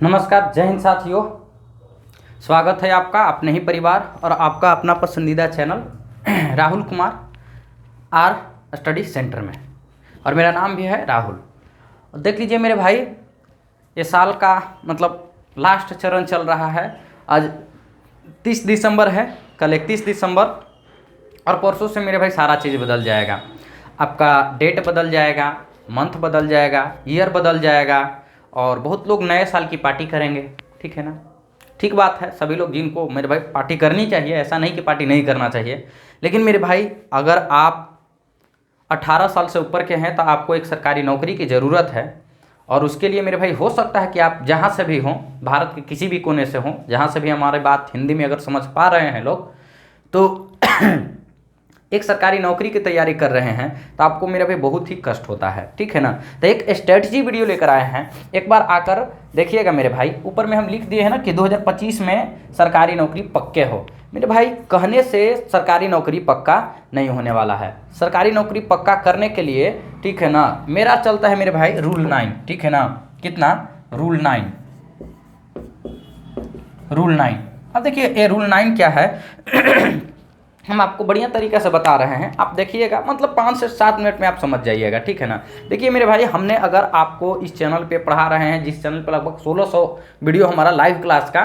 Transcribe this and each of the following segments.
नमस्कार, जय हिंद साथियों। स्वागत है आपका अपने ही परिवार और आपका अपना पसंदीदा channel Rahul Kumar R study centre में। और मेरा नाम भी है राहुल। देख लीजिए मेरे भाई, ये साल का मतलब लास्ट चरण चल रहा है। आज 30 दिसंबर है, कल 31 दिसंबर और परसों से मेरे भाई सारा चीज़ बदल जाएगा। आपका डेट बदल जाएगा, मंथ बदल जाएगा, ईयर बदल जाएगा और बहुत लोग नए साल की पार्टी करेंगे। ठीक है ना? ठीक बात है, सभी लोग जिनको मेरे भाई पार्टी करनी चाहिए, ऐसा नहीं कि पार्टी नहीं करना चाहिए। लेकिन मेरे भाई, अगर आप 18 साल से ऊपर के हैं तो आपको एक सरकारी नौकरी की ज़रूरत है। और उसके लिए मेरे भाई हो सकता है कि आप जहाँ से भी हों, भारत के किसी भी कोने से हों, जहाँ से भी हमारी बात हिंदी में अगर समझ पा रहे हैं लोग, तो एक सरकारी नौकरी की तैयारी कर रहे हैं तो आपको मेरे भाई बहुत ही कष्ट होता है। ठीक है ना? तो एक स्ट्रेटजी वीडियो लेकर आए हैं, एक बार आकर देखिएगा मेरे भाई। ऊपर में हम लिख दिए हैं ना कि 2025 में सरकारी नौकरी पक्के हो। मेरे भाई, कहने से सरकारी नौकरी पक्का नहीं होने वाला है। सरकारी नौकरी पक्का करने के लिए, ठीक है ना, मेरा चलता है मेरे भाई रूल 9। ठीक है ना? कितना? रूल 9। रूल 9। अब देखिए ये रूल 9 क्या है हम आपको बढ़िया तरीके से बता रहे हैं, आप देखिएगा। मतलब 5 से 7 मिनट में आप समझ जाइएगा। ठीक है ना? देखिए मेरे भाई, हमने अगर आपको इस चैनल पे पढ़ा रहे हैं, जिस चैनल पे लगभग 1600 वीडियो हमारा लाइव क्लास का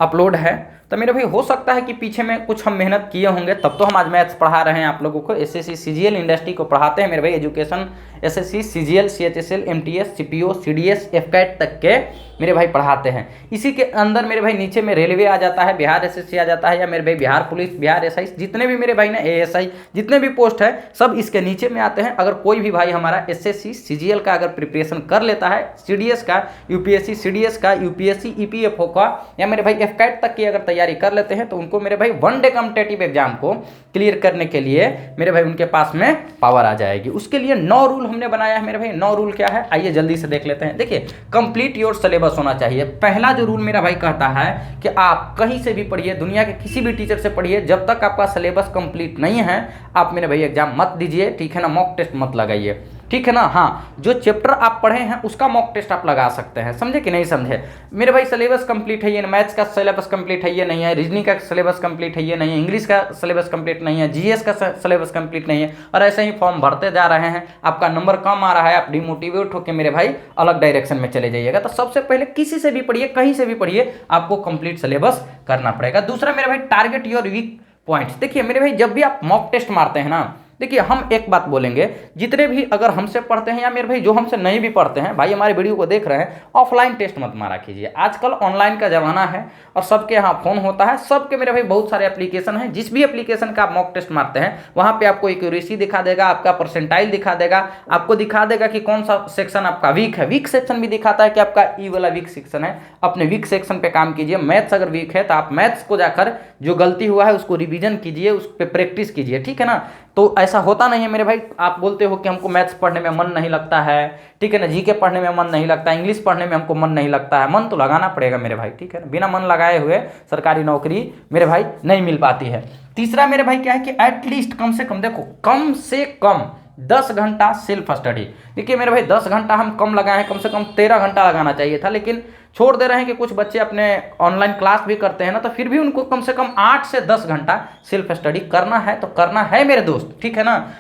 अपलोड है, तो मेरे भाई हो सकता है कि पीछे में कुछ हम मेहनत किए होंगे, तब तो हम आज मैथ्स पढ़ा रहे हैं आप लोगों को। एसएससी सीजीएल इंडस्ट्री को पढ़ाते हैं मेरे भाई। Education SSC CGL CHSL MTS CPO CDS AFCAT तक के मेरे भाई पढ़ाते हैं। इसी के अंदर मेरे भाई नीचे में रेलवे आ जाता है, बिहार एसएससी आ जाता है, या मेरे भाई बिहार पुलिस, बिहार एसआई, जितने भी मेरे भाई ना एएसआई, जितने भी पोस्ट है सब इसके नीचे में आते हैं। अगर कोई भी भाई हमारा एसएससी सीजीएल का अगर प्रिपरेशन कर लेता है, सीडीएस का, यूपीएससी सीडीएस का, यूपीएससी ईपीएफओ का, या मेरे भाई एफकैट तक की अगर तैयारी कर लेते हैं, तो उनको मेरे भाई वन डे कॉम्पिटिटिव एग्जाम को क्लियर करने के लिए मेरे भाई उनके पास में पावर आ जाएगी। उसके लिए 9 रूल हमने बनाया है मेरे भाई। 9 रूल क्या है, आइए जल्दी से देख लेते हैं। देखिए, कंप्लीट योर सिलेबस होना चाहिए। पहला जो रूल मेरा भाई कहता है कि आप कहीं से भी पढ़िए, दुनिया के किसी भी टीचर से पढ़िए, जब तक आपका सिलेबस कंप्लीट नहीं है आप मेरे भाई एग्जाम मत दीजिए। ठीक है ना? मॉक टेस्ट मत लगाइए। ठीक है ना? हाँ, जो चैप्टर आप पढ़े हैं उसका मॉक टेस्ट आप लगा सकते हैं। समझे कि नहीं समझे? मेरे भाई सिलेबस कंप्लीट है ये, मैथ्स का सिलेबस कंप्लीट है ये नहीं है, रीजनिंग का सिलेबस कंप्लीट है ये नहीं है, इंग्लिश का सिलेबस कंप्लीट नहीं है, जीएस का सिलेबस कंप्लीट नहीं है, और ऐसे ही फॉर्म भरते जा रहे हैं, आपका नंबर कम आ रहा है, आप डिमोटिवेट होकर मेरे भाई अलग डायरेक्शन में चले जाइएगा। तो सबसे पहले किसी से भी पढ़िए, कहीं से भी पढ़िए, आपको कंप्लीट सिलेबस करना पड़ेगा। दूसरा मेरे भाई, टारगेट योर वीक पॉइंट्स। देखिए मेरे भाई, जब भी आप मॉक टेस्ट मारते हैं ना, देखिए हम एक बात बोलेंगे, जितने भी अगर हमसे पढ़ते हैं या मेरे भाई जो हमसे नहीं भी पढ़ते हैं, भाई हमारे वीडियो को देख रहे हैं, ऑफलाइन टेस्ट मत मारा कीजिए। आजकल ऑनलाइन का ज़माना है और सबके यहाँ फ़ोन होता है, सबके मेरे भाई बहुत सारे एप्लीकेशन हैं। जिस भी एप्लीकेशन का आप मॉक टेस्ट मारते हैं, वहाँ पे आपको एक्यूरेसी दिखा देगा, आपका परसेंटाइल दिखा देगा, आपको दिखा देगा कि कौन सा सेक्शन आपका वीक है। वीक सेक्शन भी दिखाता है कि आपका ई वाला वीक सेक्शन है। अपने वीक सेक्शन पे काम कीजिए। मैथ्स अगर वीक है तो आप मैथ्स को जाकर जो गलती हुआ है उसको रिवीजन कीजिए, उस पर प्रैक्टिस कीजिए। ठीक है ना? तो ऐसा होता नहीं है मेरे भाई, आप बोलते हो कि हमको मैथ्स पढ़ने में मन नहीं लगता है, ठीक है ना, जीके पढ़ने में मन नहीं लगता है, इंग्लिश पढ़ने में हमको मन नहीं लगता है। मन तो लगाना पड़ेगा मेरे भाई। ठीक है ना? बिना मन लगाए हुए सरकारी नौकरी मेरे भाई नहीं मिल पाती है। तीसरा मेरे भाई क्या है कि एटलीस्ट कम से कम, देखो कम से कम 10 घंटा सेल्फ स्टडी। देखिए मेरे भाई, 10 घंटा हम कम लगाए हैं, कम से कम 13 घंटा लगाना चाहिए था, लेकिन छोड़ दे रहे हैं कि कुछ बच्चे अपने ऑनलाइन क्लास भी करते हैं ना, तो फिर भी उनको कम से कम 8 से 10 घंटा सेल्फ स्टडी करना है, तो करना है मेरे दोस्त। ठीक है ना?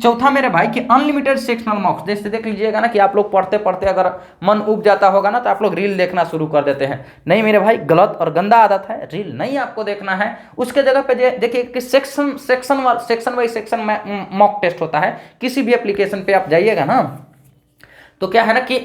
चौथा मेरे भाई कि अनलिमिटेड सेक्शनल मॉक्स। जैसे देख लीजिएगा ना कि आप लोग पढ़ते पढ़ते अगर मन उब जाता होगा ना, तो आप लोग रील देखना शुरू कर देते हैं। नहीं मेरे भाई, गलत और गंदा आदत है, रील नहीं आपको देखना है। उसके जगह पे देखिए कि सेक्शन वाइज सेक्शन में मॉक टेस्ट होता है। किसी भी एप्लीकेशन पे आप जाइएगा ना, तो क्या है ना कि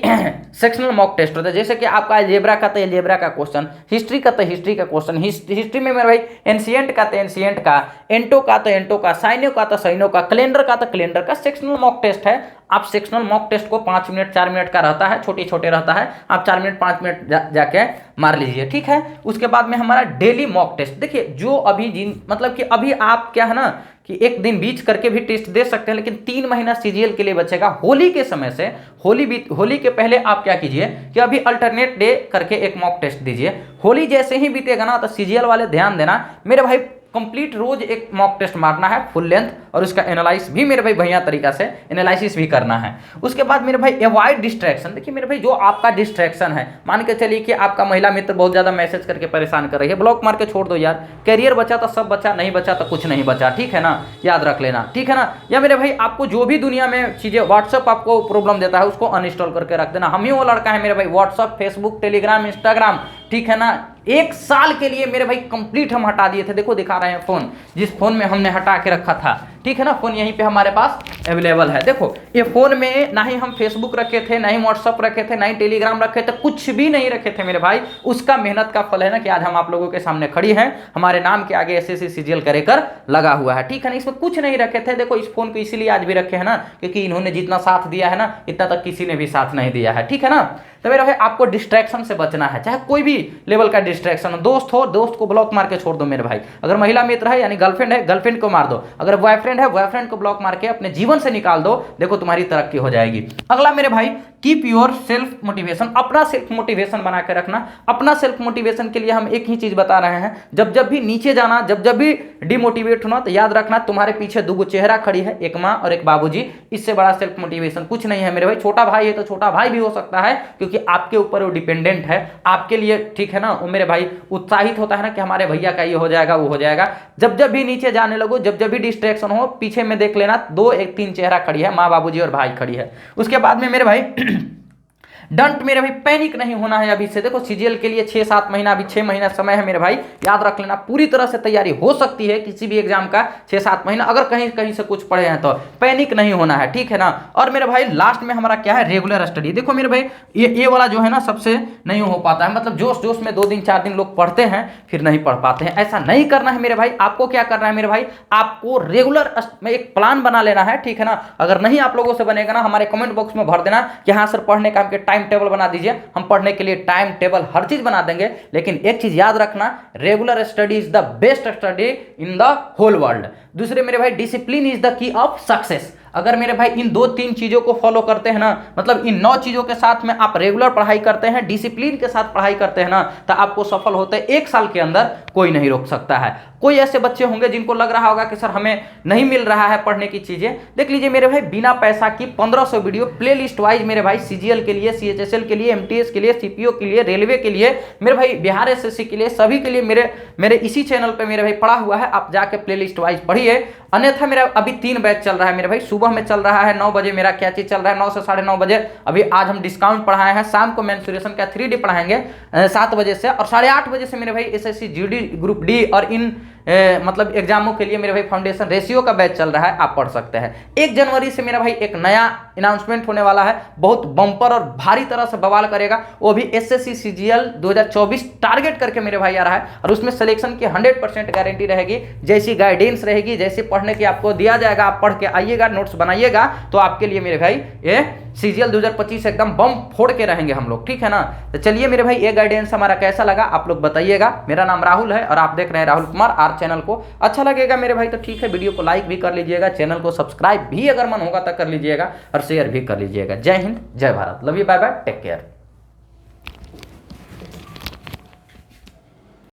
सेक्शनल मॉक टेस्ट होता है। जैसे कि आपका अलजेब्रा का तो अलजेब्रा का क्वेश्चन, हिस्ट्री का तो हिस्ट्री का क्वेश्चन, हिस्ट्री में मेरे भाई एंशिएंट का तो एंशिएंट का, एंटो का तो एंटो का, साइनो का तो साइनो का, कैलेंडर का तो कैलेंडर का सेक्शनल मॉक टेस्ट है। आप सेक्शनल मॉक टेस्ट को 5 मिनट 4 मिनट का रहता है, छोटे छोटे रहता है, आप 4 मिनट 5 मिनट जाके मार लीजिए। ठीक है? उसके बाद में हमारा डेली मॉक टेस्ट। देखिए जो अभी मतलब कि अभी आप क्या है ना कि एक दिन बीच करके भी टेस्ट दे सकते हैं, लेकिन 3 महीना सीजीएल के लिए बचेगा। होली के समय से, होली के पहले आप क्या कीजिए कि अभी अल्टरनेट डे करके एक मॉक टेस्ट दीजिए। होली जैसे ही बीतेगा ना, तो सीजीएल वाले ध्यान देना मेरे भाई, कंप्लीट रोज एक मॉक टेस्ट मारना है फुल लेंथ, और उसका एनालाइज भी मेरे भाई बढ़िया तरीका से एनालिसिस भी करना है। उसके बाद मेरे भाई अवॉइड डिस्ट्रैक्शन। देखिए मेरे भाई जो आपका डिस्ट्रैक्शन है, मान के चलिए कि आपका महिला मित्र बहुत ज़्यादा मैसेज करके परेशान कर रही है, ब्लॉक मार के छोड़ दो यार। कैरियर बचा तो सब बचा, नहीं बचा तो कुछ नहीं बचा, ठीक है ना, याद रख लेना, ठीक है ना। या मेरे भाई आपको जो भी दुनिया में चीज़ें, व्हाट्सअप आपको प्रॉब्लम देता है उसको अनइंस्टॉल करके रख देना। हम ही वो लड़का है मेरे भाई, व्हाट्सअप, फेसबुक, टेलीग्राम, इंस्टाग्राम, ठीक है ना, 1 साल के लिए मेरे भाई कंप्लीट हम हटा दिए थे। देखो दिखा रहे हैं फोन, जिस फोन में हमने हटा के रखा था, ठीक है ना, फोन यहीं पे हमारे पास अवेलेबल है। देखो ये फोन में ना ही हम फेसबुक रखे थे, ना ही व्हाट्सअप रखे थे, ना ही टेलीग्राम रखे थे, कुछ भी नहीं रखे थे मेरे भाई। उसका मेहनत का फल है ना कि आज हम आप लोगों के सामने खड़ी हैं, हमारे नाम के आगे एसएससी सीजीएल कर लगा हुआ है, ठीक है ना। इसमें कुछ नहीं रखे थे। देखो इस फोन को इसीलिए आज भी रखे हैं ना, क्योंकि इन्होंने जितना साथ दिया है ना, इतना तक किसी ने भी साथ नहीं दिया है, ठीक है ना। तो मेरा भाई आपको डिस्ट्रैक्शन से बचना है, चाहे कोई भी लेवल का डिस्ट्रैक्शन हो। दोस्त हो, दोस्त को ब्लॉक मार के छोड़ दो मेरे भाई। अगर महिला मित्र है यानी गर्लफ्रेंड है, गर्लफ्रेंड को मार दो। अगर बॉयफ्रेंड है, बॉयफ्रेंड को ब्लॉक मार के अपने जीवन से निकाल दो। देखो तुम्हारी तरक्की हो जाएगी। अगला मेरे भाई, कीप योर सेल्फ मोटिवेशन। अपना सेल्फ मोटिवेशन बना के रखना। अपना सेल्फ मोटिवेशन के लिए हम एक ही चीज बता रहे हैं, जब भी नीचे जाना, जब भी डिमोटिवेट होना, तो याद रखना तुम्हारे पीछे 2 चेहरा खड़ी है, एक माँ और एक बाबूजी। इससे बड़ा सेल्फ मोटिवेशन कुछ नहीं है मेरे भाई। छोटा भाई है तो छोटा भाई भी हो सकता है, क्योंकि आपके ऊपर वो डिपेंडेंट है आपके लिए, ठीक है ना। वो मेरे भाई उत्साहित होता है ना कि हमारे भैया का ये हो जाएगा, वो हो जाएगा। जब भी नीचे जाने लगो, जब भी डिस्ट्रैक्शन हो, पीछे में देख लेना 2 1 3 चेहरा खड़ी है, माँ बाबूजी और भाई खड़ी है। उसके बाद में मेरे भाई डंट मेरे भाई पैनिक नहीं होना है अभी से। देखो सीजीएल के लिए 6-7 महीना, अभी 6 महीना समय है मेरे भाई, याद रख लेना। पूरी तरह से तैयारी हो सकती है किसी भी एग्जाम का 6-7 महीना, अगर कहीं कहीं से कुछ पढ़े हैं तो पैनिक नहीं होना है, ठीक है ना। और मेरे भाई लास्ट में हमारा क्या है, रेगुलर स्टडी। देखो मेरे भाई ये वाला जो है ना सबसे नहीं हो पाता है, मतलब जोश जोश में 2 दिन 4 दिन लोग पढ़ते हैं फिर नहीं पढ़ पाते हैं। ऐसा नहीं करना है मेरे भाई। आपको क्या करना है मेरे भाई, आपको रेगुलर में एक प्लान बना लेना है, ठीक है ना। अगर नहीं आप लोगों से बनेगा ना, हमारे कमेंट बॉक्स में भर देना कि हाँ सर पढ़ने का टाइम टेबल बना दीजिए। हम पढ़ने के लिए टाइम टेबल हर चीज बना देंगे, लेकिन एक चीज याद रखना, regular study is the best study in the whole world. दूसरे मेरे भाई, discipline is the key of success. अगर मेरे भाई इन 2-3 चीजों को फॉलो करते हैं ना, मतलब इन 9 चीजों के साथ में आप रेगुलर पढ़ाई करते हैं, डिसिप्लिन के साथ पढ़ाई करते हैं ना, तो आपको सफल होते हैं 1 साल के अंदर कोई नहीं रोक सकता है। कोई ऐसे बच्चे होंगे जिनको लग रहा होगा कि सर हमें नहीं मिल रहा है पढ़ने की चीजें, देख लीजिए मेरे भाई, बिना पैसा की 1500 वीडियो प्लेलिस्ट वाइज मेरे भाई, सीजीएल के लिए, सीएचएसएल के लिए, एमटीएस के लिए, सीपीओ के लिए, रेलवे के लिए, मेरे भाई बिहार एसएससी के लिए, सभी के लिए मेरे इसी चैनल पे मेरे भाई पढ़ा हुआ है। आप जाके प्लेलिस्ट वाइज पढ़िए। अन्यथा मेरा अभी 3 बैच चल रहा है मेरे भाई। सुबह में चल रहा है 9 बजे मेरा क्या चीज चल रहा है, 9 से 9:30 बजे। अभी आज हम डिस्काउंट पढ़ाए हैं। शाम को मेंसुरेशन का 3D पढ़ाएंगे 7 बजे से, और 8:30 बजे से मेरे भाई एसएससी जीडी ग्रुप डी और इन मतलब एग्जामों के लिए मेरे भाई फाउंडेशन रेशियो का बैच चल रहा है, आप पढ़ सकते हैं। 1 जनवरी से मेरा भाई एक नया अनाउंसमेंट होने वाला है, बहुत बम्पर और भारी तरह से बवाल करेगा, वो भी एसएससी सीजीएल 2024 टारगेट करके मेरे भाई आ रहा है। और उसमें सिलेक्शन की 100% गारंटी रहेगी। जैसी गाइडेंस रहेगी, जैसे पढ़ने की आपको दिया जाएगा, आप पढ़ के आइएगा, नोट्स बनाइएगा, तो आपके लिए मेरे भाई ये सीजीएल 2025 एकदम बम फोड़ के रहेंगे हम लोग, ठीक है ना। तो चलिए मेरे भाई, ये गाइडेंस हमारा कैसा लगा आप लोग बताइएगा। मेरा नाम राहुल है और आप देख रहे हैं राहुल कुमार आर चैनल को। अच्छा लगेगा मेरे भाई तो ठीक है, वीडियो को लाइक भी कर लीजिएगा, चैनल को सब्सक्राइब भी अगर मन होगा तो कर लीजिएगा, और शेयर भी कर लीजिएगा। जय हिंद, जय Bharat, love you, bye bye, take care.